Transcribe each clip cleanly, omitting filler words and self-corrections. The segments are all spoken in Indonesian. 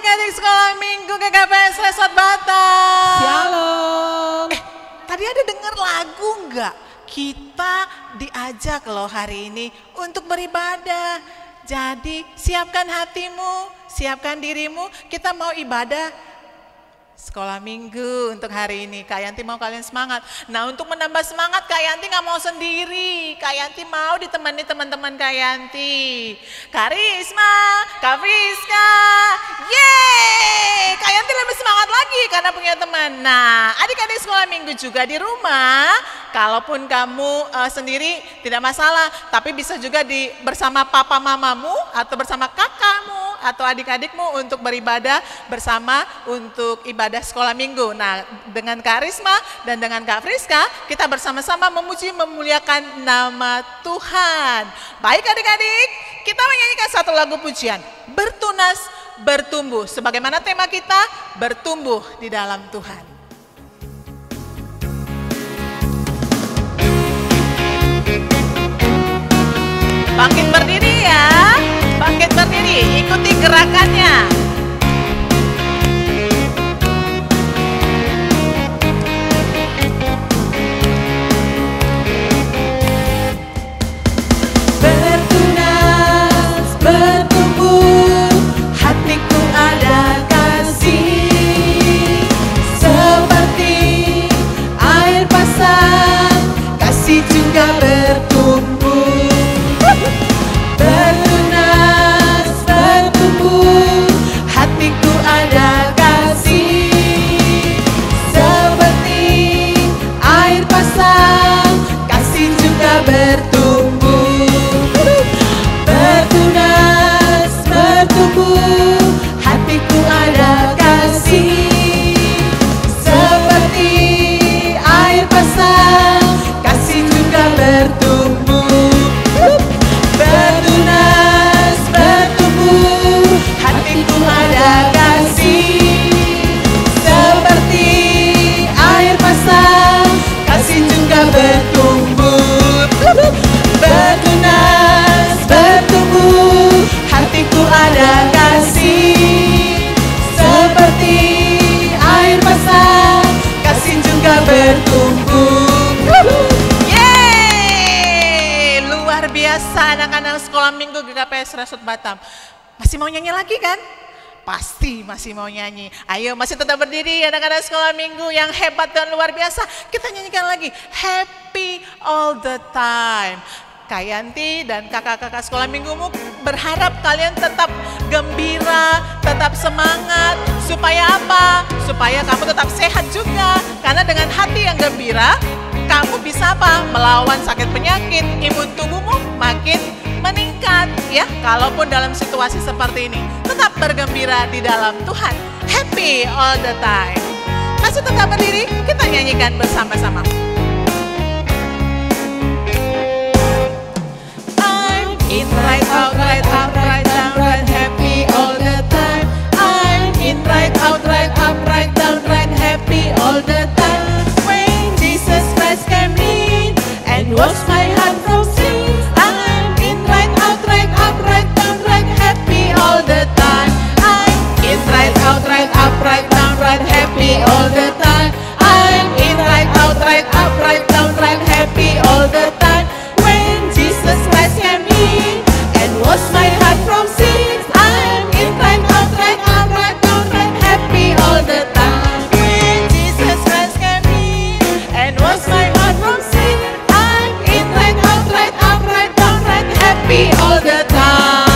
Adik-adik sekolah minggu GKPS Resort Batam. Shalom. Tadi ada dengar lagu nggak? Kita diajak loh hari ini untuk beribadah. Jadi siapkan hatimu, siapkan dirimu, kita mau ibadah sekolah minggu untuk hari ini. Kak Yanti mau kalian semangat. Nah, untuk menambah semangat Kak Yanti nggak mau sendiri. Kak Yanti mau ditemani teman-teman Kak Yanti. Kak Risma, Kak Friska. Yeay! Kak Yanti lebih semangat lagi karena punya teman. Nah, adik-adik sekolah minggu juga di rumah. Kalaupun kamu sendiri tidak masalah, tapi bisa juga bersama papa mamamu atau bersama kakakmu atau adik-adikmu untuk beribadah bersama untuk ibadah sekolah minggu. Nah, dengan Kak Risma dan dengan Kak Friska, kita bersama-sama memuji memuliakan nama Tuhan. Baik adik-adik, kita menyanyikan satu lagu pujian, Bertunas Bertumbuh. Sebagaimana tema kita, bertumbuh di dalam Tuhan. Bangkit berdiri ya, bangkit berdiri, ikuti gerakannya. Bertunas, bertumbuh, hatiku ada kasih, seperti air pasang, kasih juga bertumbuh. Bertunas, bertumbuh, hatiku ada kasih, seperti air pasang, kasih juga bertumbuh. Bertunas, bertumbuh, hatiku ada kasih, seperti air pasang, kasih juga bertumbuh. Bertunas, bertumbuh, hatiku ada kasih, seperti air pasang, kasih juga bertumbuh. Bertunas, bertumbuh, hatiku ada kasih, seperti air pasang, kasih juga bertumbuh. Yeay, luar biasa anak-anak sekolah minggu GKPS Resort Batam. Masih mau nyanyi lagi kan? Pasti masih mau nyanyi. Ayo masih tetap berdiri anak-anak sekolah minggu yang hebat dan luar biasa. Kita nyanyikan lagi Happy All The Time. Kak Yanti dan kakak-kakak sekolah minggumu berharap kalian tetap gembira, tetap semangat. Supaya apa? Supaya kamu tetap sehat juga. Karena dengan hati yang gembira, kamu bisa apa? Melawan sakit penyakit, imun tubuhmu makin meningkat. Ya, kalaupun dalam situasi seperti ini, tetap bergembira di dalam Tuhan. Happy all the time. Masih tetap berdiri, kita nyanyikan bersama-sama. In right out, right up, right down, right happy all the time. I'm in right out, right up, right down, right happy all the time. When Jesus Christ came in and washed my heart from sin, I'm in right out, right up, right down, right happy all the time. I'm in right out, right up, right down, right happy all the time. I'm in right out, right up, right down, right happy all the time. When Jesus Christ came in and washed my heart from sin, I'm in right out, right up, right down, right happy all the time. When Jesus Christ came in and washed my heart from sin, I'm in right out, right up, right down, right happy all the time.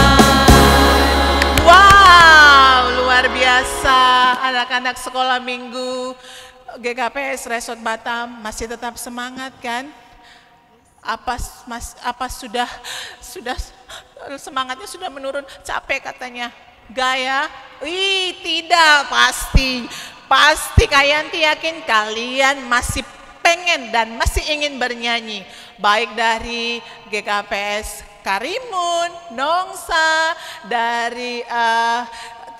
Wow, luar biasa anak-anak sekolah minggu GKPS Resort Batam masih tetap semangat kan? Apa sudah semangatnya sudah menurun, capek katanya. Gaya? Tidak, pasti Kak Yanti yakin kalian masih pengen dan masih ingin bernyanyi. Baik dari GKPS Karimun, Nongsa, dari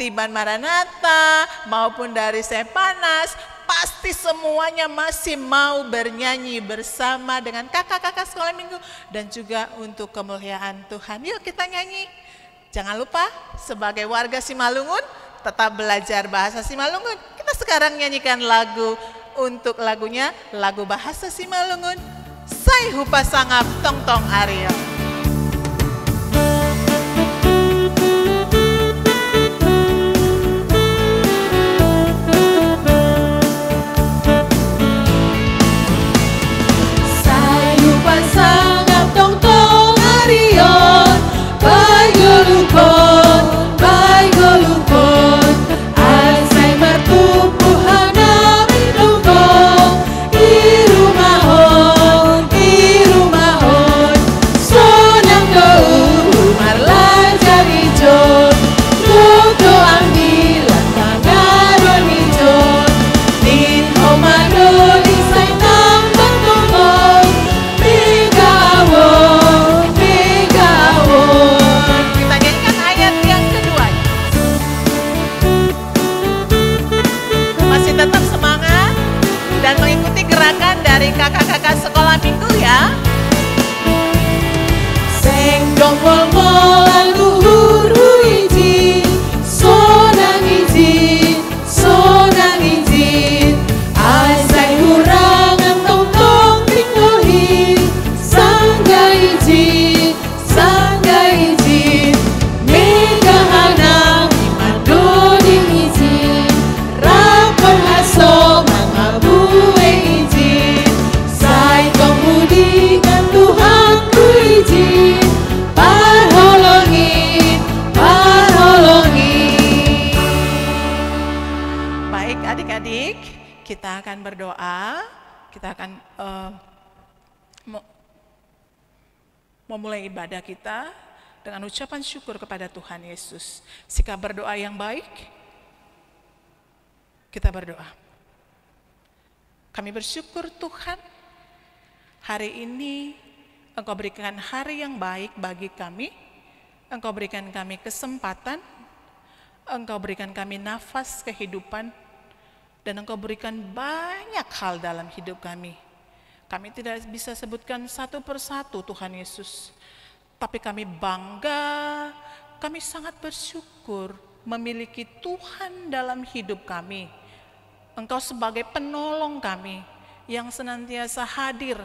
Tiban Maranatha, maupun dari Sepanas, pasti semuanya masih mau bernyanyi bersama dengan kakak-kakak sekolah minggu dan juga untuk kemuliaan Tuhan. Yuk kita nyanyi. Jangan lupa sebagai warga Simalungun tetap belajar bahasa Simalungun. Kita sekarang nyanyikan lagu, untuk lagunya lagu bahasa Simalungun. Sai hupa sangap tong tong Ariel. Dari kakak-kakak sekolah minggu ya. Seng dong mol-molan luhur huiji, sonang izin, asai hurangan tong-tong tiknohi, sangga izin, mega hanam imadoding izin, rapor haso mangabue izin. Dengan Tuhan ku izin, parholongin. Baik adik-adik, kita akan berdoa. Kita akan memulai ibadah kita dengan ucapan syukur kepada Tuhan Yesus. Sikap berdoa yang baik, kita berdoa. Kami bersyukur Tuhan, hari ini Engkau berikan hari yang baik bagi kami. Engkau berikan kami kesempatan, Engkau berikan kami nafas kehidupan, dan Engkau berikan banyak hal dalam hidup kami. Kami tidak bisa sebutkan satu persatu Tuhan Yesus, tapi kami bangga, kami sangat bersyukur memiliki Tuhan dalam hidup kami. Engkau sebagai penolong kami yang senantiasa hadir,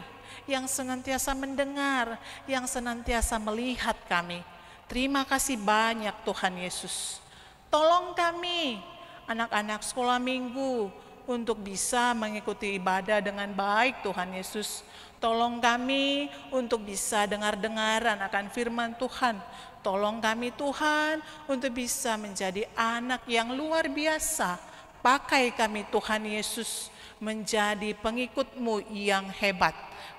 yang senantiasa mendengar, yang senantiasa melihat kami. Terima kasih banyak Tuhan Yesus. Tolong kami, anak-anak sekolah minggu, untuk bisa mengikuti ibadah dengan baik Tuhan Yesus. Tolong kami untuk bisa dengar-dengaran akan firman Tuhan. Tolong kami Tuhan untuk bisa menjadi anak yang luar biasa. Pakai kami Tuhan Yesus menjadi pengikut-Mu yang hebat.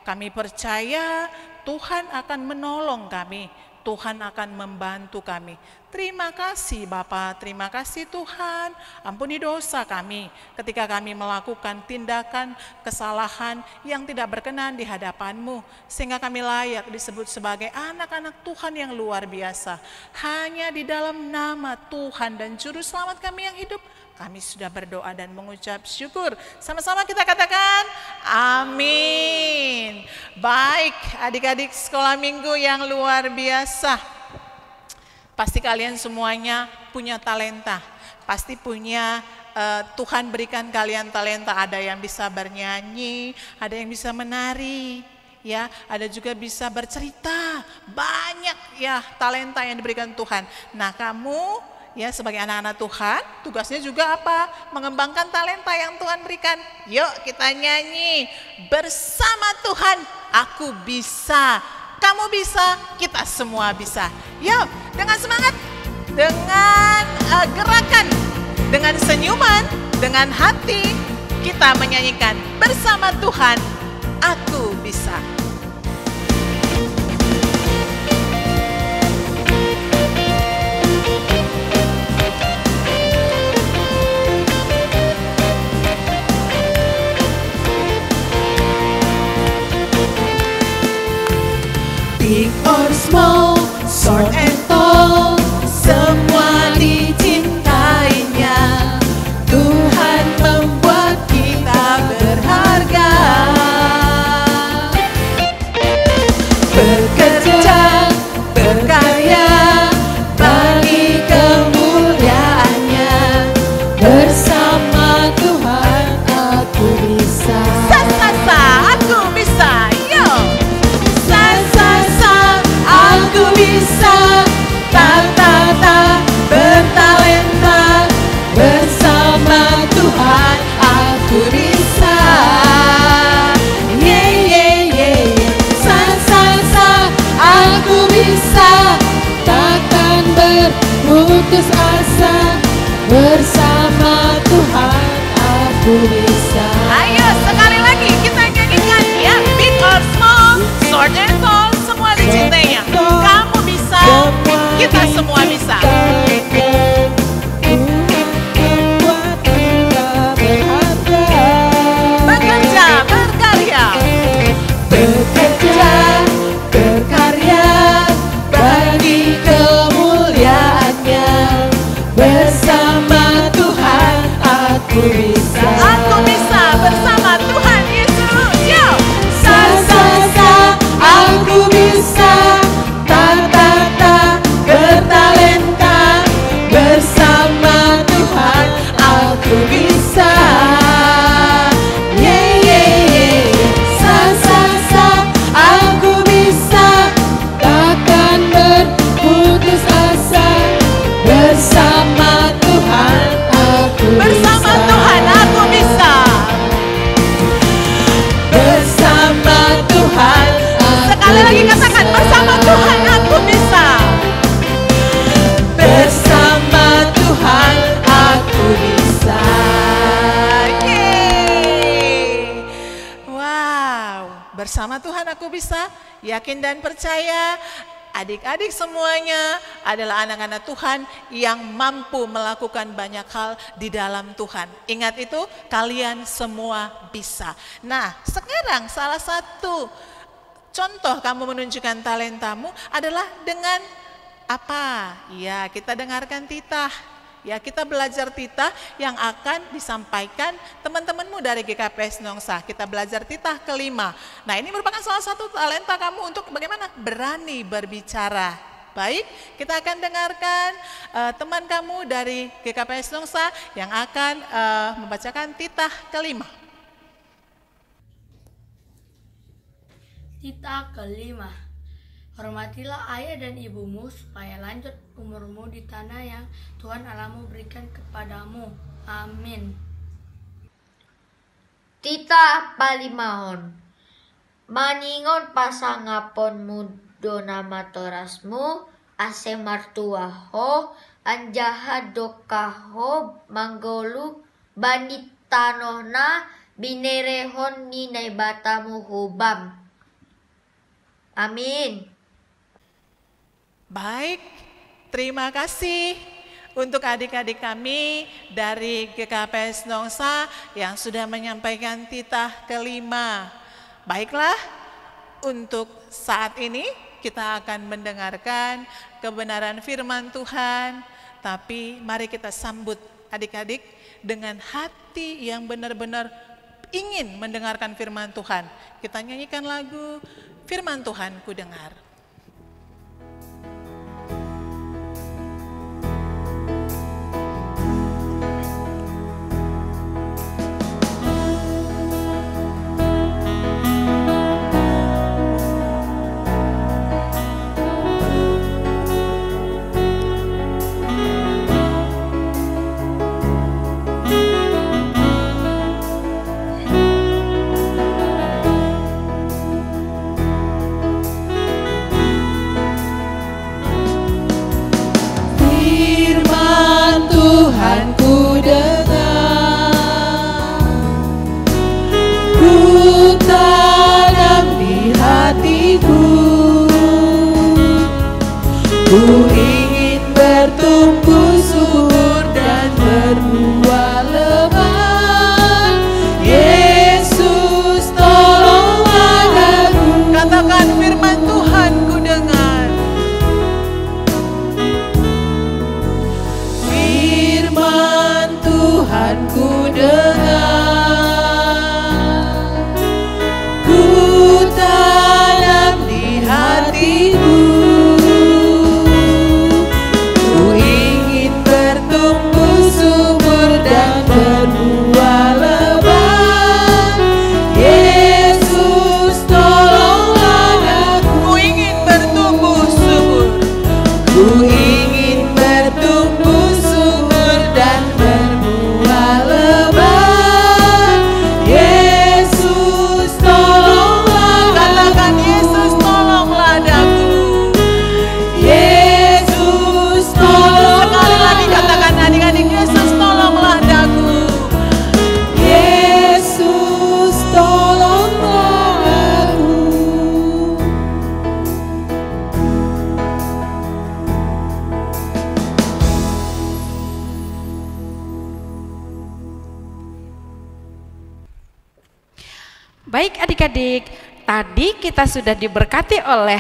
Kami percaya Tuhan akan menolong kami, Tuhan akan membantu kami. Terima kasih Bapa, terima kasih Tuhan. Ampuni dosa kami ketika kami melakukan tindakan kesalahan yang tidak berkenan di hadapan-Mu, sehingga kami layak disebut sebagai anak-anak Tuhan yang luar biasa. Hanya di dalam nama Tuhan dan Juru Selamat kami yang hidup, kami sudah berdoa dan mengucap syukur. Sama-sama kita katakan amin. Baik adik-adik sekolah minggu yang luar biasa. Pasti kalian semuanya punya talenta. Pasti punya Tuhan berikan kalian talenta. Ada yang bisa bernyanyi, ada yang bisa menari, ya, ada juga bisa bercerita. Banyak ya talenta yang diberikan Tuhan. Nah, kamu ya sebagai anak-anak Tuhan, tugasnya juga apa? Mengembangkan talenta yang Tuhan berikan. Yuk kita nyanyi, bersama Tuhan aku bisa, kamu bisa, kita semua bisa. Yuk dengan semangat, dengan gerakan, dengan senyuman, dengan hati, kita menyanyikan bersama Tuhan aku bisa. Big or small, short and tall, semua dicintainya. Tuhan membuat kita berharga. berputus asa, bersama Tuhan aku bisa. Ayo sekali lagi kita nyanyikan ya. Big or small, short and tall, semua dicintainya. Kamu bisa, kita semua bisa. Bekerja, berkarya. Bekerja, berkarya bagi kemuliaan-Nya. Bersama Tuhan aku bisa. Aku bisa bersama Tuhan Yesus. Yo, Sa sa sa, aku bisa. Ta ta ta, bertalenta. Bersama Tuhan aku bisa. Ye ye ye, sa sa sa, aku bisa. Takkan berputus asa. Bersama Tuhan aku bersama bisa. Tuhan aku bisa. Bersama Tuhan Sekali lagi katakan bersama Tuhan aku bisa. Bersama Tuhan aku bisa. Yeay. Wow, bersama Tuhan aku bisa. Yakin dan percaya adik-adik semuanya adalah anak-anak Tuhan yang mampu melakukan banyak hal di dalam Tuhan. Ingat itu, kalian semua bisa. Nah, sekarang salah satu contoh kamu menunjukkan talentamu adalah dengan apa? Ya, kita dengarkan titah. Ya, kita belajar titah yang akan disampaikan teman-temanmu dari GKPS Nongsa. Kita belajar titah kelima. Nah, ini merupakan salah satu talenta kamu untuk bagaimana? Berani berbicara. Baik, kita akan dengarkan teman kamu dari GKPS Nongsa yang akan membacakan titah kelima. Titah kelima. Hormatilah ayah dan ibumu supaya lanjut umurmu di tanah yang Tuhan Allahmu berikan kepadamu. Amin. Titah palimahon. Maningon pasangaponmu do nama torasmu, ase martuaho, anjaha dokaho, manggolu, bandit tanohna, binerehon ninay batamu hubam. Amin. Baik, terima kasih untuk adik-adik kami dari GKPS Nongsa yang sudah menyampaikan titah kelima. Baiklah, untuk saat ini kita akan mendengarkan kebenaran firman Tuhan. Tapi mari kita sambut adik-adik dengan hati yang benar-benar ingin mendengarkan firman Tuhan. Kita nyanyikan lagu Firman Tuhan Ku Dengar. Tuhan ku dengar, ku tanam di hatiku, ku ingin bertumbuh subur dan berbuah lebat. Yesus tolonglah aku. Katakan firman Tuhan ku dengar. Firman Tuhan ku dengar, ku tanam di hatiku, ku ingin bertumbuh subur dan berbuah lebat. Yesus tolonglah aku. Ku ingin bertumbuh subur. Ku ingin bertumbuh subur dan berbuah lebat. Baik adik-adik, tadi kita sudah diberkati oleh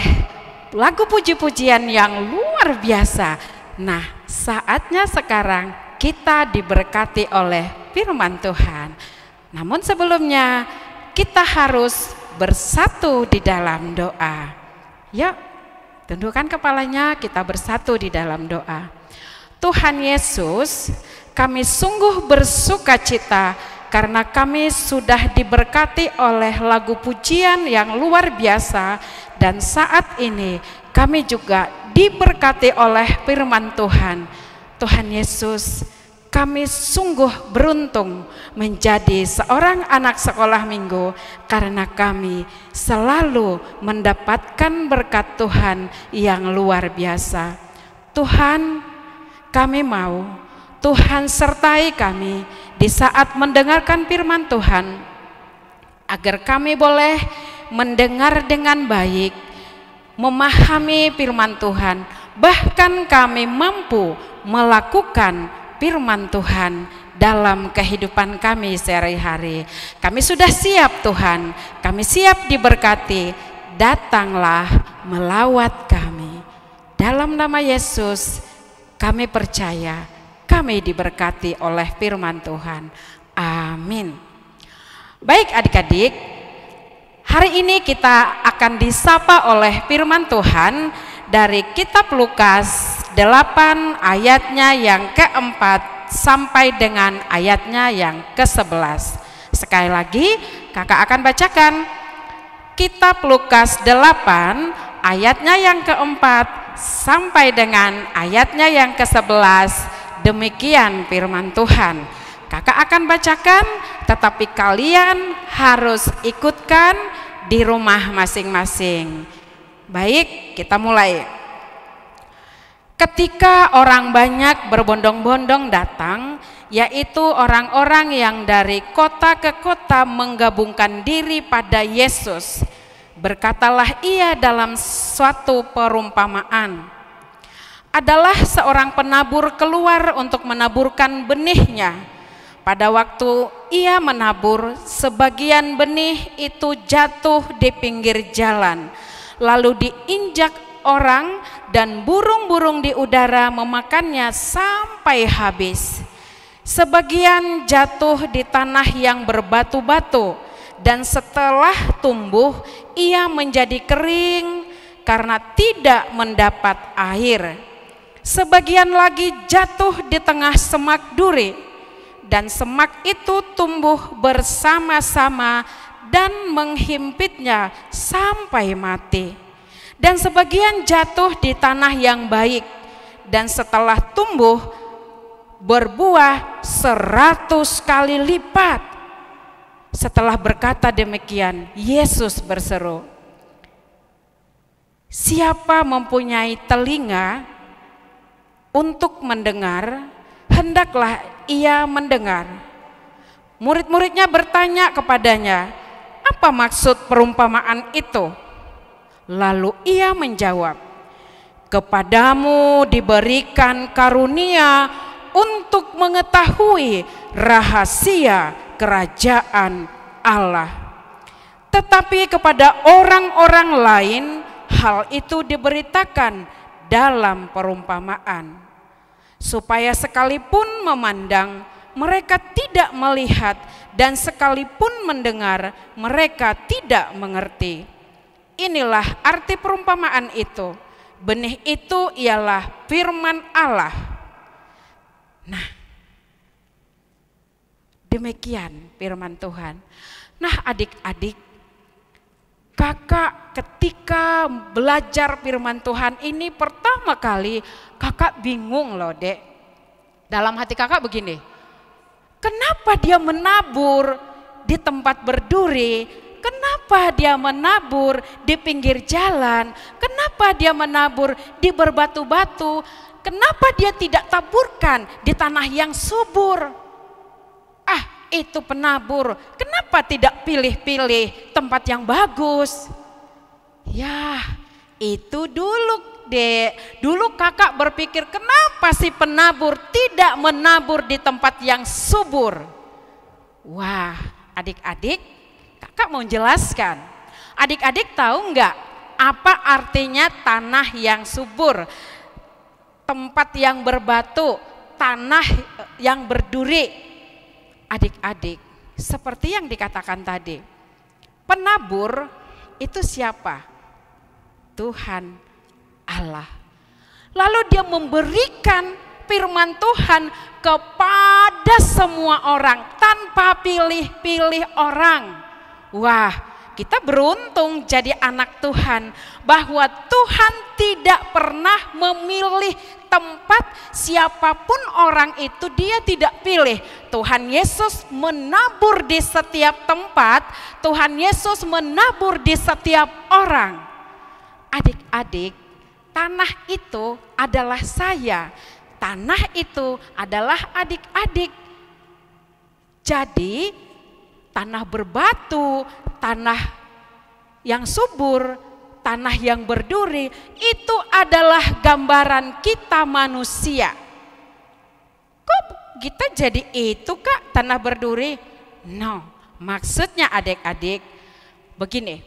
lagu puji-pujian yang luar biasa. Nah, saatnya sekarang kita diberkati oleh firman Tuhan. Namun sebelumnya kita harus bersatu di dalam doa. Yuk, tundukkan kepalanya, kita bersatu di dalam doa. Tuhan Yesus, kami sungguh bersuka cita karena kami sudah diberkati oleh lagu pujian yang luar biasa, dan saat ini kami juga diberkati oleh firman Tuhan. Tuhan Yesus, kami sungguh beruntung menjadi seorang anak sekolah minggu karena kami selalu mendapatkan berkat Tuhan yang luar biasa. Tuhan, kami mau Tuhan sertai kami di saat mendengarkan firman Tuhan, agar kami boleh mendengar dengan baik, memahami firman Tuhan, bahkan kami mampu melakukan firman Tuhan dalam kehidupan kami sehari-hari. Kami sudah siap Tuhan, kami siap diberkati, datanglah melawat kami. Dalam nama Yesus kami percaya, kami diberkati oleh firman Tuhan. Amin. Baik adik-adik, hari ini kita akan disapa oleh firman Tuhan dari kitab Lukas 8 ayatnya yang keempat sampai dengan ayatnya yang ke-11. Sekali lagi kakak akan bacakan kitab Lukas 8 ayatnya yang keempat sampai dengan ayatnya yang ke-11. Demikian firman Tuhan. Kakak akan bacakan, tetapi kalian harus ikutkan di rumah masing-masing. Baik, kita mulai. Ketika orang banyak berbondong-bondong datang, yaitu orang-orang yang dari kota ke kota menggabungkan diri pada Yesus, berkatalah ia dalam suatu perumpamaan. Adalah seorang penabur keluar untuk menaburkan benihnya. Pada waktu ia menabur, sebagian benih itu jatuh di pinggir jalan, lalu diinjak orang, dan burung-burung di udara memakannya sampai habis. Sebagian jatuh di tanah yang berbatu-batu, dan setelah tumbuh ia menjadi kering karena tidak mendapat air. Sebagian lagi jatuh di tengah semak duri, dan semak itu tumbuh bersama-sama dan menghimpitnya sampai mati. Dan sebagian jatuh di tanah yang baik, dan setelah tumbuh berbuah 100 kali lipat. Setelah berkata demikian, Yesus berseru, "Siapa mempunyai telinga untuk mendengar, hendaklah ia mendengar." Murid-muridnya bertanya kepadanya, "Apa maksud perumpamaan itu?" Lalu ia menjawab, "Kepadamu diberikan karunia untuk mengetahui rahasia kerajaan Allah. Tetapi kepada orang-orang lain hal itu diberitakan dalam perumpamaan, supaya sekalipun memandang mereka tidak melihat, dan sekalipun mendengar mereka tidak mengerti." Inilah arti perumpamaan itu. Benih itu ialah firman Allah. Nah, demikian firman Tuhan. Nah adik-adik, kakak ketika belajar firman Tuhan ini pertama kali, kakak bingung loh dek. Dalam hati kakak begini, kenapa dia menabur di tempat berduri? Kenapa dia menabur di pinggir jalan? Kenapa dia menabur di berbatu-batu? Kenapa dia tidak taburkan di tanah yang subur? Ah, itu penabur. Kenapa tidak pilih-pilih tempat yang bagus? Ya, itu dulu dek. Dulu kakak berpikir, kenapa si penabur tidak menabur di tempat yang subur? Wah, adik-adik, Kakak mau jelaskan. Adik-adik tahu enggak apa artinya tanah yang subur, tempat yang berbatu, tanah yang berduri? Adik-adik, seperti yang dikatakan tadi, penabur itu siapa? Tuhan Allah. Lalu dia memberikan firman Tuhan kepada semua orang tanpa pilih-pilih orang. Wah, kita beruntung jadi anak Tuhan, bahwa Tuhan tidak pernah memilih tempat, siapapun orang itu dia tidak pilih. Tuhan Yesus menabur di setiap tempat, Tuhan Yesus menabur di setiap orang. Adik-adik, tanah itu adalah saya, tanah itu adalah adik-adik. Jadi tanah berbatu, tanah yang subur, tanah yang berduri, itu adalah gambaran kita manusia. Kok kita jadi itu Kak, tanah berduri? No, maksudnya adik-adik begini,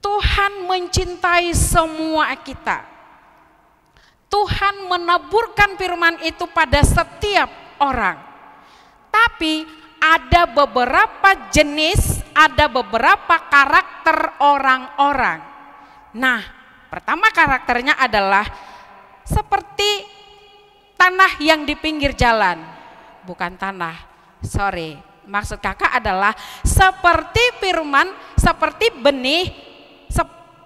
Tuhan mencintai semua kita. Tuhan menaburkan firman itu pada setiap orang. Tapi ada beberapa jenis, ada beberapa karakter orang-orang. Nah, pertama karakternya adalah seperti tanah yang di pinggir jalan. Bukan tanah, sorry. Maksud kakak adalah seperti firman, seperti benih.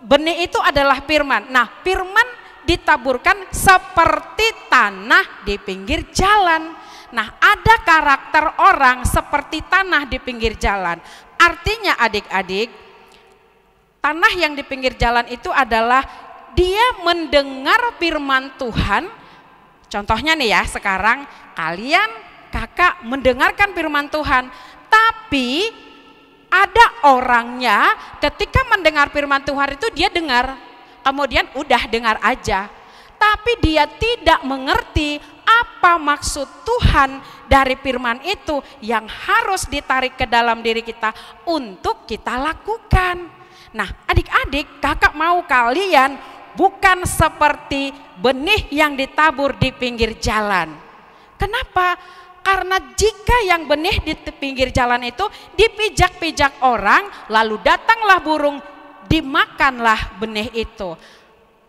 Benih itu adalah firman. Nah, firman ditaburkan seperti tanah di pinggir jalan. Nah, ada karakter orang seperti tanah di pinggir jalan. Artinya adik-adik, tanah yang di pinggir jalan itu adalah dia mendengar firman Tuhan. Contohnya nih ya, sekarang kalian kakak mendengarkan firman Tuhan, tapi ada orangnya ketika mendengar firman Tuhan itu dia dengar, kemudian udah dengar aja, tapi dia tidak mengerti apa maksud Tuhan dari firman itu yang harus ditarik ke dalam diri kita untuk kita lakukan. Nah, adik-adik, kakak mau kalian bukan seperti benih yang ditabur di pinggir jalan. Kenapa? Karena jika yang benih di pinggir jalan itu dipijak-pijak orang, lalu datanglah burung, dimakanlah benih itu.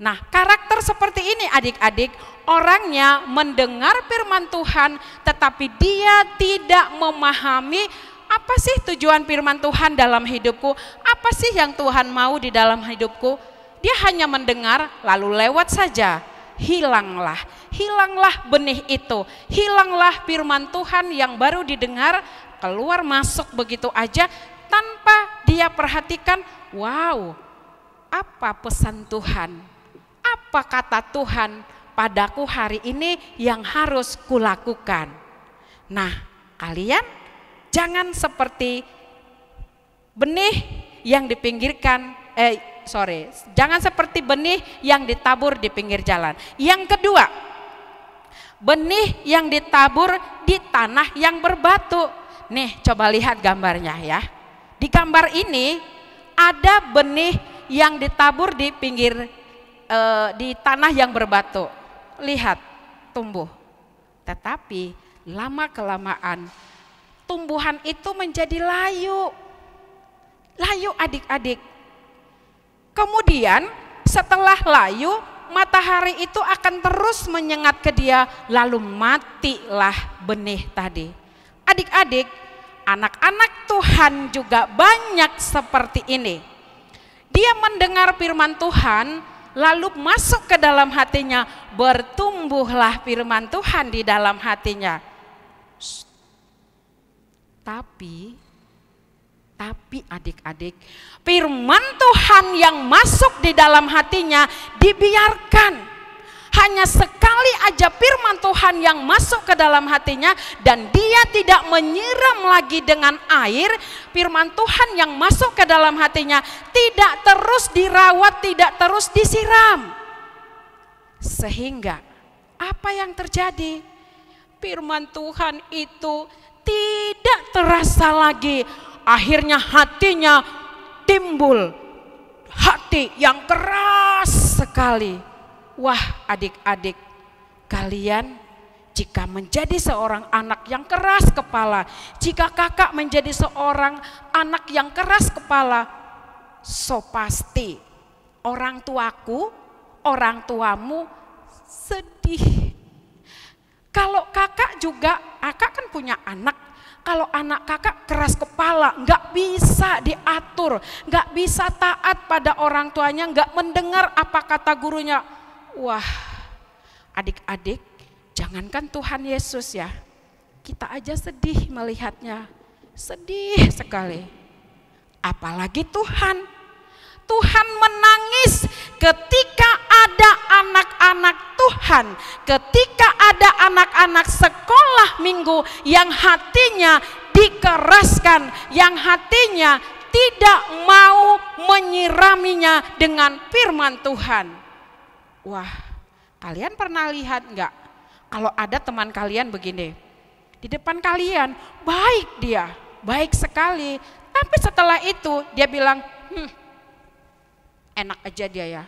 Nah, karakter seperti ini adik-adik, orangnya mendengar firman Tuhan tetapi dia tidak memahami apa sih tujuan firman Tuhan dalam hidupku, apa sih yang Tuhan mau di dalam hidupku. Dia hanya mendengar lalu lewat saja, hilanglah benih itu, hilanglah firman Tuhan yang baru didengar, keluar masuk begitu aja tanpa dia perhatikan, wow, apa pesan Tuhan, apa kata Tuhan padaku hari ini yang harus kulakukan. Nah, kalian jangan seperti benih yang dipinggirkan, jangan seperti benih yang ditabur di pinggir jalan. Yang kedua, benih yang ditabur di tanah yang berbatu. Nih, coba lihat gambarnya ya. Di gambar ini ada benih yang ditabur di pinggir di tanah yang berbatu. Lihat, tumbuh. Tetapi lama kelamaan tumbuhan itu menjadi layu. Layu adik-adik. Kemudian setelah layu, matahari itu akan terus menyengat ke dia, lalu matilah benih tadi. Adik-adik, anak-anak Tuhan juga banyak seperti ini. Dia mendengar firman Tuhan, lalu masuk ke dalam hatinya, bertumbuhlah firman Tuhan di dalam hatinya. Tapi adik-adik, firman Tuhan yang masuk di dalam hatinya dibiarkan. Hanya sekali aja firman Tuhan yang masuk ke dalam hatinya dan dia tidak menyiram lagi dengan air, firman Tuhan yang masuk ke dalam hatinya tidak terus dirawat, tidak terus disiram. Sehingga apa yang terjadi? Firman Tuhan itu tidak terasa lagi akhirnya hatinya timbul hati yang keras sekali. Wah, adik-adik, kalian jika menjadi seorang anak yang keras kepala, jika kakak menjadi seorang anak yang keras kepala, so pasti orang tuaku, orang tuamu sedih. Kalau kakak juga, kakak kan punya anak. Kalau anak kakak keras kepala, nggak bisa diatur, nggak bisa taat pada orang tuanya, nggak mendengar apa kata gurunya. Wah, adik-adik, jangankan Tuhan Yesus ya, kita aja sedih melihatnya, sedih sekali. Apalagi Tuhan. Tuhan menangis ketika ada anak-anak Tuhan, ketika ada anak-anak sekolah minggu yang hatinya dikeraskan, yang hatinya tidak mau menyiraminya dengan firman Tuhan. Wah, kalian pernah lihat enggak? Kalau ada teman kalian begini, di depan kalian baik dia, baik sekali, tapi setelah itu dia bilang, enak aja dia ya.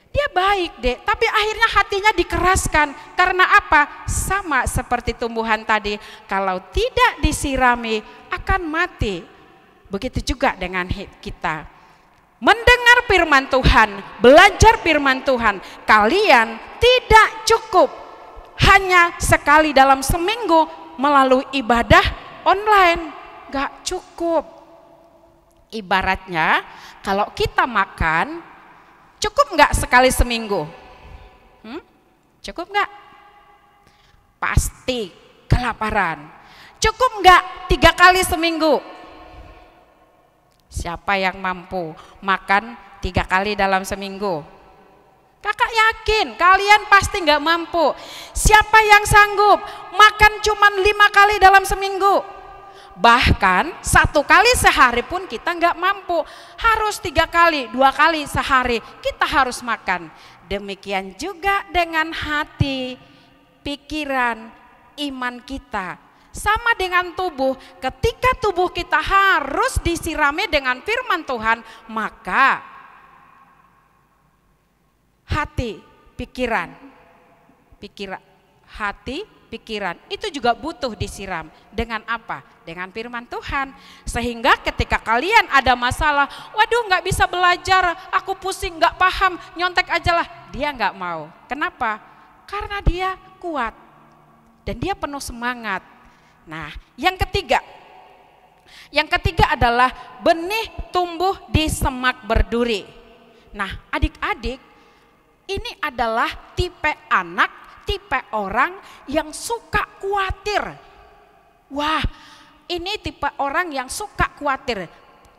Dia baik deh, tapi akhirnya hatinya dikeraskan. Karena apa? Sama seperti tumbuhan tadi, kalau tidak disirami akan mati. Begitu juga dengan kita. Mendengar firman Tuhan, belajar firman Tuhan, kalian tidak cukup hanya sekali dalam seminggu melalui ibadah online. Gak cukup. Ibaratnya kalau kita makan, cukup nggak sekali seminggu? Cukup nggak? Pasti kelaparan. Cukup nggak 3 kali seminggu? Siapa yang mampu makan 3 kali dalam seminggu? Kakak yakin kalian pasti nggak mampu. Siapa yang sanggup makan cuma 5 kali dalam seminggu? Bahkan 1 kali sehari pun kita nggak mampu, harus 3 kali, 2 kali sehari kita harus makan. Demikian juga dengan hati, pikiran, iman kita. Sama dengan tubuh, ketika tubuh kita harus disirami dengan firman Tuhan, maka hati, pikiran, itu juga butuh disiram. Dengan apa? Dengan firman Tuhan. Sehingga ketika kalian ada masalah, waduh nggak bisa belajar, aku pusing, nggak paham, nyontek aja lah. Dia nggak mau. Kenapa? Karena dia kuat dan dia penuh semangat. Nah, yang ketiga adalah benih tumbuh di semak berduri. Nah, adik-adik, ini adalah tipe anak, tipe orang yang suka khawatir. Wah, ini tipe orang yang suka khawatir.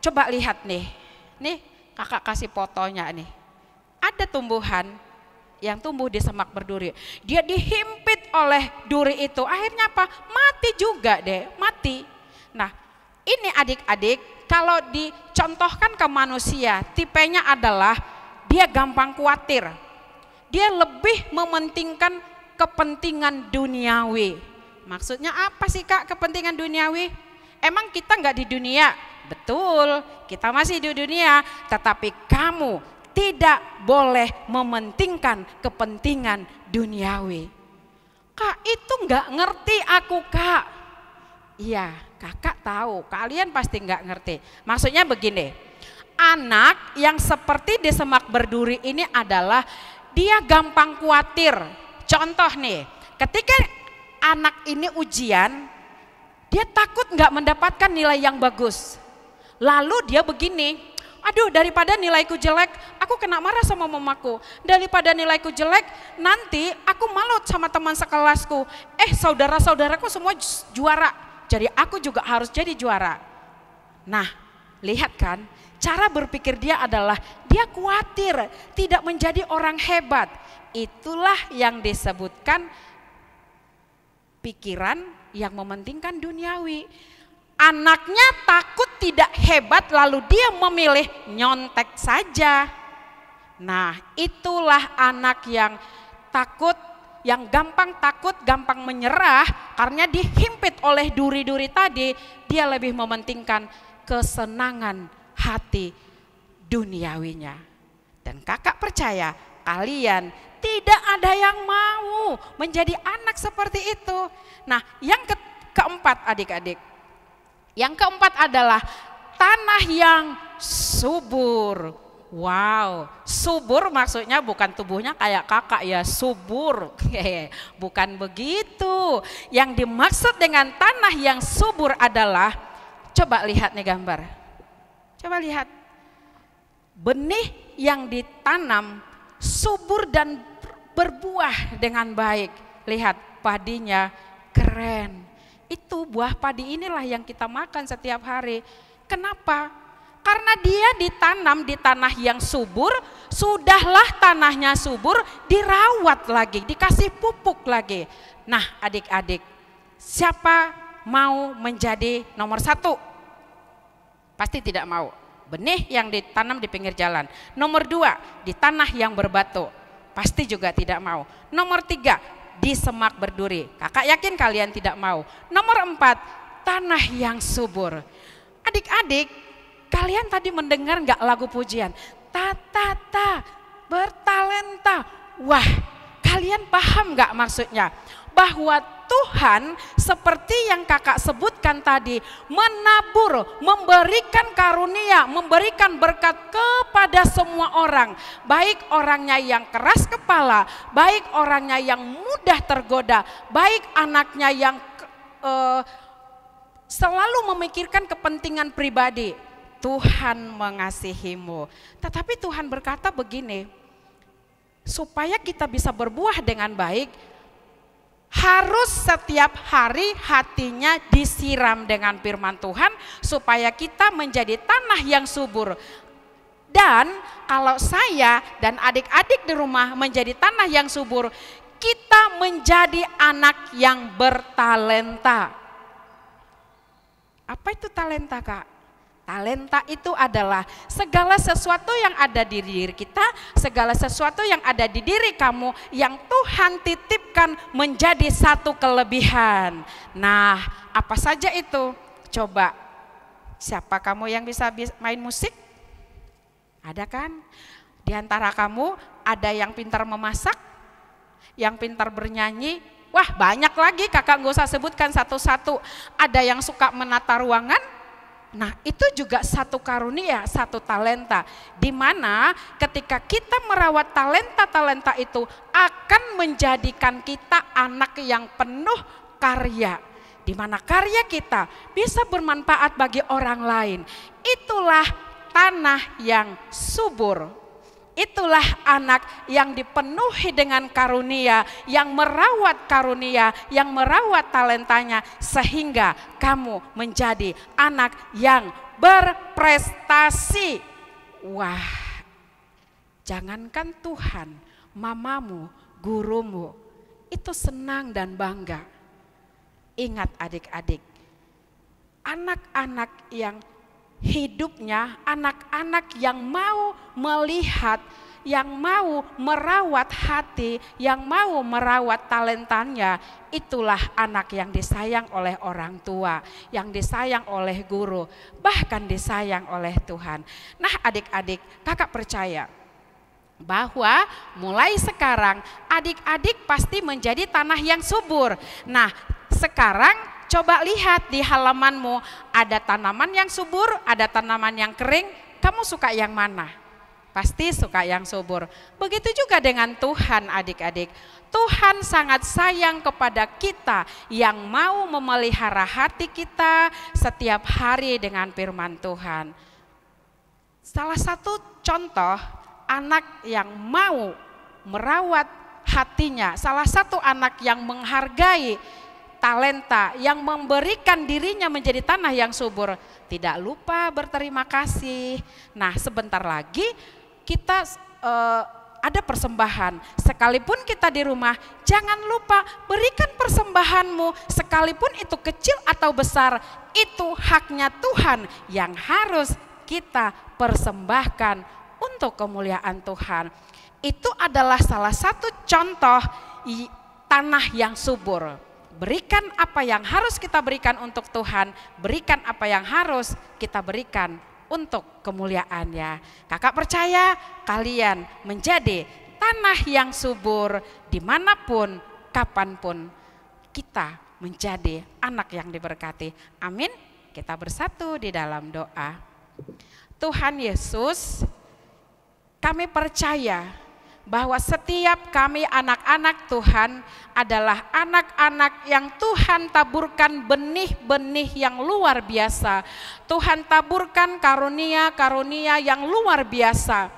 Coba lihat nih kakak kasih fotonya nih. Ada tumbuhan yang tumbuh di semak berduri. Dia dihimpit oleh duri itu. Akhirnya apa? Mati juga deh, mati. Nah, ini adik-adik kalau dicontohkan ke manusia, tipenya adalah dia gampang khawatir. Dia lebih mementingkan kepentingan duniawi. Maksudnya apa sih Kak kepentingan duniawi? Emang kita nggak di dunia? Betul, kita masih di dunia, tetapi kamu tidak boleh mementingkan kepentingan duniawi. Kak, itu nggak ngerti aku Kak. Iya, kakak tahu, kalian pasti nggak ngerti. Maksudnya begini, anak yang seperti di semak berduri ini adalah dia gampang khawatir. Contoh nih, ketika anak ini ujian, dia takut nggak mendapatkan nilai yang bagus. Lalu dia begini, aduh daripada nilaiku jelek, aku kena marah sama mamaku. Daripada nilaiku jelek, nanti aku malu sama teman sekelasku. Saudara-saudaraku semua juara, jadi aku juga harus jadi juara. Nah, lihat kan, cara berpikir dia adalah dia khawatir tidak menjadi orang hebat. Itulah yang disebutkan pikiran yang mementingkan duniawi. Anaknya takut tidak hebat lalu dia memilih nyontek saja. Nah, itulah anak yang takut, yang gampang takut, gampang menyerah karena dihimpit oleh duri-duri tadi. Dia lebih mementingkan kesenangan hati duniawinya. Dan kakak percaya kalian tidak ada yang mau menjadi anak seperti itu. Nah, yang keempat adik-adik. Yang keempat adalah tanah yang subur. Wow, subur maksudnya bukan tubuhnya kayak kakak ya, subur. Bukan begitu. Yang dimaksud dengan tanah yang subur adalah, coba lihat nih gambar. Coba lihat. Benih yang ditanam subur dan berbuah dengan baik. Lihat padinya keren. Itu buah padi inilah yang kita makan setiap hari. Kenapa? Karena dia ditanam di tanah yang subur, sudahlah tanahnya subur, dirawat lagi, dikasih pupuk lagi. Nah adik-adik, siapa mau menjadi nomor 1? Pasti tidak mau. Benih yang ditanam di pinggir jalan. Nomor 2, di tanah yang berbatu. Pasti juga tidak mau. Nomor 3, di semak berduri. Kakak yakin kalian tidak mau. Nomor 4, tanah yang subur. Adik-adik, kalian tadi mendengar nggak lagu pujian? Ta bertalenta. Wah, kalian paham nggak maksudnya? Bahwa Tuhan seperti yang kakak sebutkan tadi, menabur, memberikan karunia, memberikan berkat kepada semua orang. Baik orangnya yang keras kepala, baik orangnya yang mudah tergoda, baik anaknya yang selalu memikirkan kepentingan pribadi. Tuhan mengasihimu. Tetapi Tuhan berkata begini, supaya kita bisa berbuah dengan baik, harus setiap hari hatinya disiram dengan firman Tuhan supaya kita menjadi tanah yang subur. Dan kalau saya dan adik-adik di rumah menjadi tanah yang subur, kita menjadi anak yang bertalenta. Apa itu talenta, Kak? Talenta itu adalah segala sesuatu yang ada di diri kita, segala sesuatu yang ada di diri kamu yang Tuhan titipkan menjadi satu kelebihan. Nah, apa saja itu? Coba, siapa kamu yang bisa main musik? Ada kan? Di antara kamu ada yang pintar memasak, yang pintar bernyanyi. Wah, banyak lagi, kakak nggak usah sebutkan satu-satu. Ada yang suka menata ruangan. Nah, itu juga satu karunia, satu talenta, di mana ketika kita merawat talenta-talenta itu akan menjadikan kita anak yang penuh karya, di mana karya kita bisa bermanfaat bagi orang lain. Itulah tanah yang subur. Itulah anak yang dipenuhi dengan karunia, yang merawat karunia, yang merawat talentanya, sehingga kamu menjadi anak yang berprestasi. Wah, jangankan Tuhan, mamamu, gurumu, itu senang dan bangga. Ingat adik-adik, anak-anak yang hidupnya, anak-anak yang mau melihat, yang mau merawat hati, yang mau merawat talentanya, itulah anak yang disayang oleh orang tua, yang disayang oleh guru, bahkan disayang oleh Tuhan. Nah adik-adik, kakak percaya bahwa mulai sekarang adik-adik pasti menjadi tanah yang subur. Nah sekarang coba lihat di halamanmu, ada tanaman yang subur, ada tanaman yang kering. Kamu suka yang mana? Pasti suka yang subur. Begitu juga dengan Tuhan adik-adik. Tuhan sangat sayang kepada kita yang mau memelihara hati kita setiap hari dengan firman Tuhan. Salah satu contoh anak yang mau merawat hatinya, salah satu anak yang menghargai talenta, yang memberikan dirinya menjadi tanah yang subur, tidak lupa berterima kasih. Nah sebentar lagi kita ada persembahan. Sekalipun kita di rumah, jangan lupa berikan persembahanmu, sekalipun itu kecil atau besar, itu haknya Tuhan yang harus kita persembahkan untuk kemuliaan Tuhan. Itu adalah salah satu contoh tanah yang subur. berikan apa yang harus kita berikan untuk Tuhan, berikan apa yang harus kita berikan untuk kemuliaan-Nya. Kakak percaya kalian menjadi tanah yang subur dimanapun, kapanpun kita menjadi anak yang diberkati. Amin. Kita bersatu di dalam doa. Tuhan Yesus, kami percaya bahwa setiap kami anak-anak Tuhan adalah anak-anak yang Tuhan taburkan benih-benih yang luar biasa. Tuhan taburkan karunia-karunia yang luar biasa.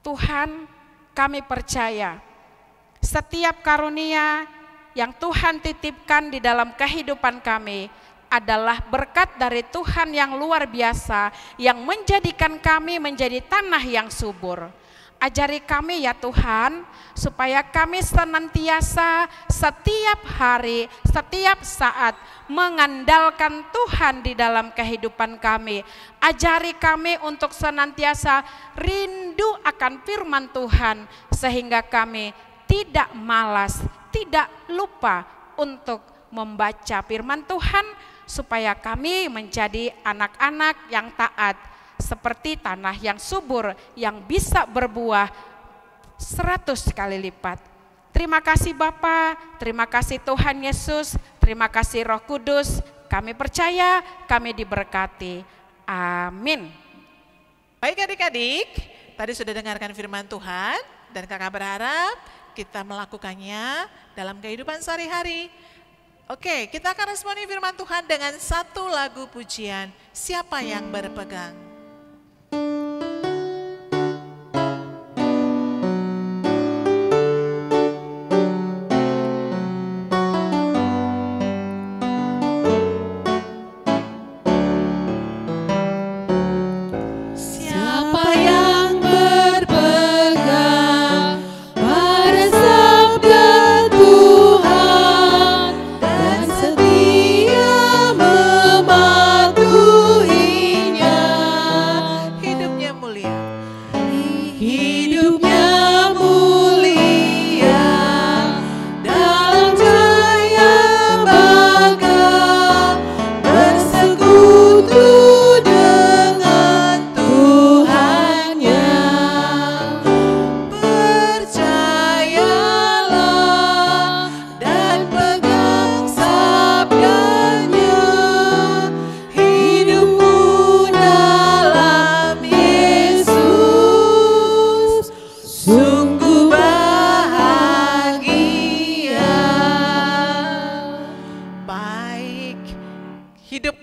Tuhan, kami percaya setiap karunia yang Tuhan titipkan di dalam kehidupan kami adalah berkat dari Tuhan yang luar biasa yang menjadikan kami menjadi tanah yang subur. Ajari kami ya Tuhan, supaya kami senantiasa setiap hari, setiap saat mengandalkan Tuhan di dalam kehidupan kami. Ajari kami untuk senantiasa rindu akan firman Tuhan, sehingga kami tidak malas, tidak lupa untuk membaca firman Tuhan, supaya kami menjadi anak-anak yang taat, seperti tanah yang subur yang bisa berbuah 100 kali lipat. Terima kasih Bapa, terima kasih Tuhan Yesus, terima kasih Roh Kudus. Kami percaya kami diberkati. Amin. Baik adik-adik, tadi sudah dengarkan firman Tuhan dan kakak berharap kita melakukannya dalam kehidupan sehari-hari. Oke, kita akan responi firman Tuhan dengan satu lagu pujian, Siapa yang Berpegang.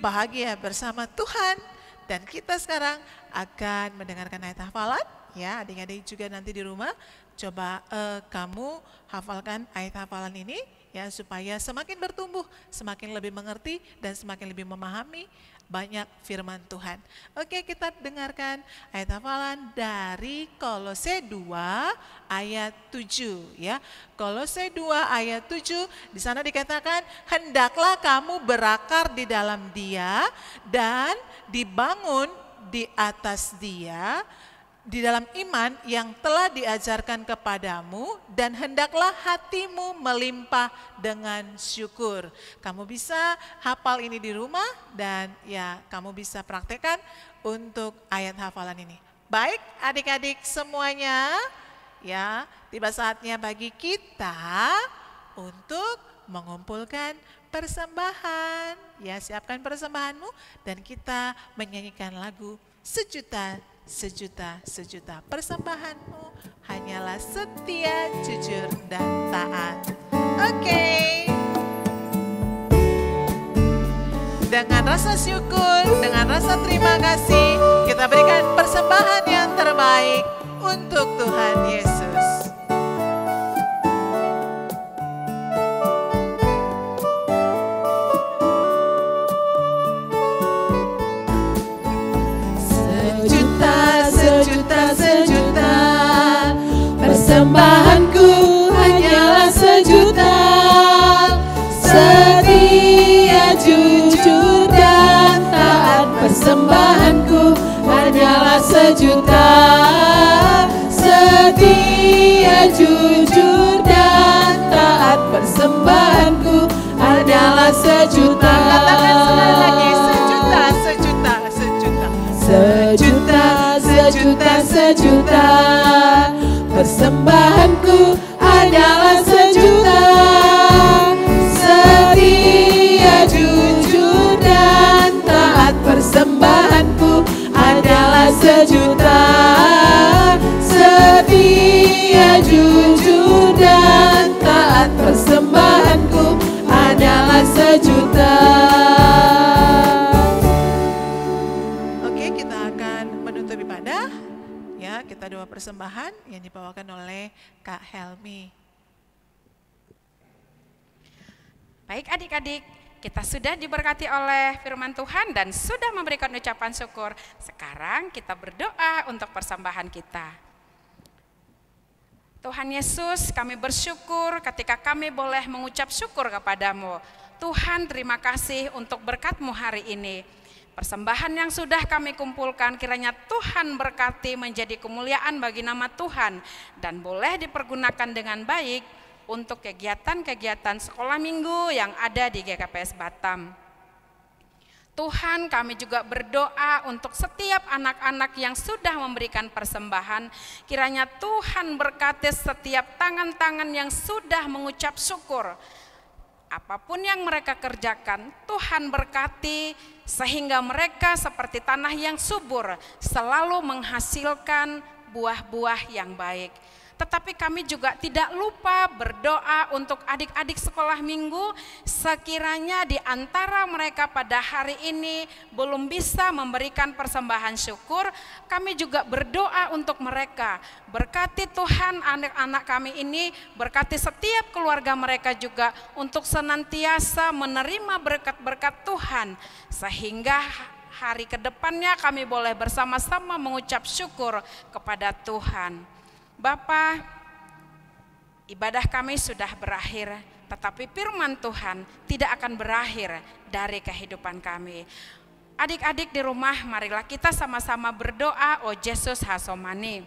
Bahagia bersama Tuhan. Dan kita sekarang akan mendengarkan ayat hafalan. Ya, adik-adik juga nanti di rumah coba kamu hafalkan ayat hafalan ini ya, supaya semakin bertumbuh, semakin lebih mengerti dan semakin lebih memahami banyak firman Tuhan. Oke, kita dengarkan ayat hafalan dari Kolose 2 ayat 7 ya. Kolose 2 ayat 7, di sana dikatakan, hendaklah kamu berakar di dalam Dia dan dibangun di atas Dia, di dalam iman yang telah diajarkan kepadamu, dan hendaklah hatimu melimpah dengan syukur. Kamu bisa hafal ini di rumah dan ya kamu bisa praktekkan untuk ayat hafalan ini. Baik adik-adik semuanya, ya tiba saatnya bagi kita untuk mengumpulkan persembahan. Ya, siapkan persembahanmu dan kita menyanyikan lagu Sejuta Sejuta Sejuta. Persembahanmu hanyalah setia, jujur, dan taat. Oke. Dengan rasa syukur, dengan rasa terima kasih, kita berikan persembahan yang terbaik untuk Tuhan Yesus. Sejuta, persembahanku hanyalah sejuta, setia, jujur, dan taat. Persembahanku hanyalah sejuta, setia, jujur, dan taat. Persembahan sejuta. Persembahanku adalah sejuta. Setia, jujur dan taat. Persembahanku adalah sejuta. Setia, jujur dan taat. Persembahanku adalah sejuta. Oke, kita akan menutup ibadah. Ya, kita doa persembahan yang dibawakan oleh Kak Helmi. Baik adik-adik, kita sudah diberkati oleh firman Tuhan dan sudah memberikan ucapan syukur. Sekarang kita berdoa untuk persembahan kita. Tuhan Yesus, kami bersyukur ketika kami boleh mengucap syukur kepadamu. Tuhan, terima kasih untuk berkat-Mu hari ini. Persembahan yang sudah kami kumpulkan kiranya Tuhan berkati menjadi kemuliaan bagi nama Tuhan dan boleh dipergunakan dengan baik untuk kegiatan-kegiatan sekolah minggu yang ada di GKPS Batam. Tuhan, kami juga berdoa untuk setiap anak-anak yang sudah memberikan persembahan. Kiranya Tuhan berkati setiap tangan-tangan yang sudah mengucap syukur. Apapun yang mereka kerjakan, Tuhan berkati sehingga mereka seperti tanah yang subur, selalu menghasilkan buah-buah yang baik. Tetapi kami juga tidak lupa berdoa untuk adik-adik sekolah minggu, sekiranya di antara mereka pada hari ini belum bisa memberikan persembahan syukur, kami juga berdoa untuk mereka. Berkati Tuhan anak-anak kami ini, berkati setiap keluarga mereka juga untuk senantiasa menerima berkat-berkat Tuhan, sehingga hari kedepannya kami boleh bersama-sama mengucap syukur kepada Tuhan. Bapa, ibadah kami sudah berakhir, tetapi firman Tuhan tidak akan berakhir dari kehidupan kami. Adik-adik di rumah, marilah kita sama-sama berdoa, O Yesus Hasomani.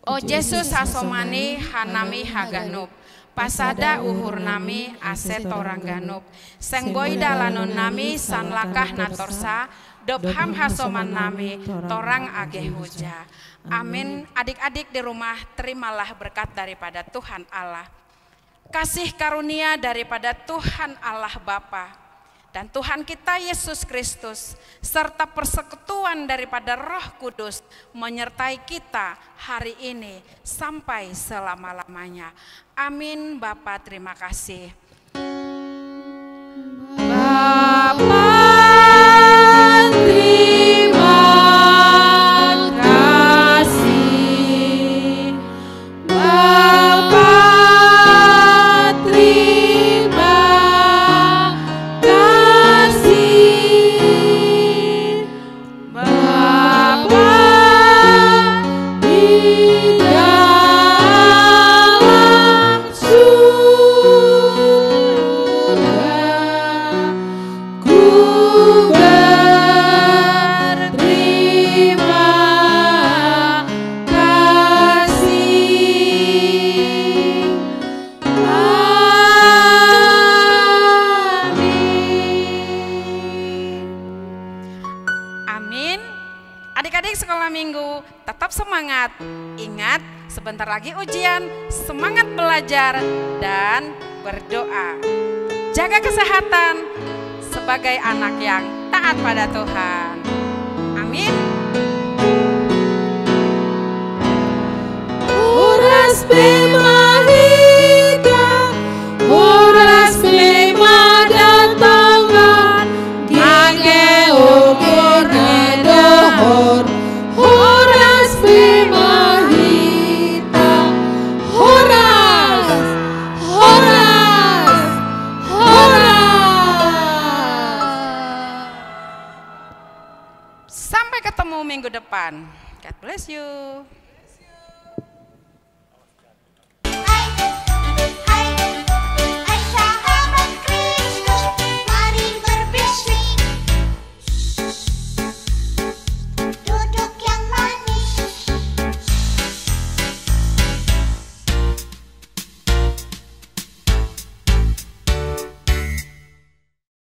O Yesus Hasomani, Hanami Haganub. Pasada uhur nami aset orang ganup. Sengboida lanon nami sanlakah natorsa. Dobham hasoman nami torang age huja. Amin. Adik-adik di rumah, terimalah berkat daripada Tuhan Allah. Kasih karunia daripada Tuhan Allah Bapa dan Tuhan kita Yesus Kristus, serta persekutuan daripada Roh Kudus menyertai kita hari ini sampai selama-lamanya. Amin. Bapa, terima kasih. Bapa, semangat. Ingat, sebentar lagi ujian, semangat belajar dan berdoa. Jaga kesehatan sebagai anak yang taat pada Tuhan. Amin. Oras pemahita, oras pemadatangan, age ukur dohor. Minggu depan. God bless you.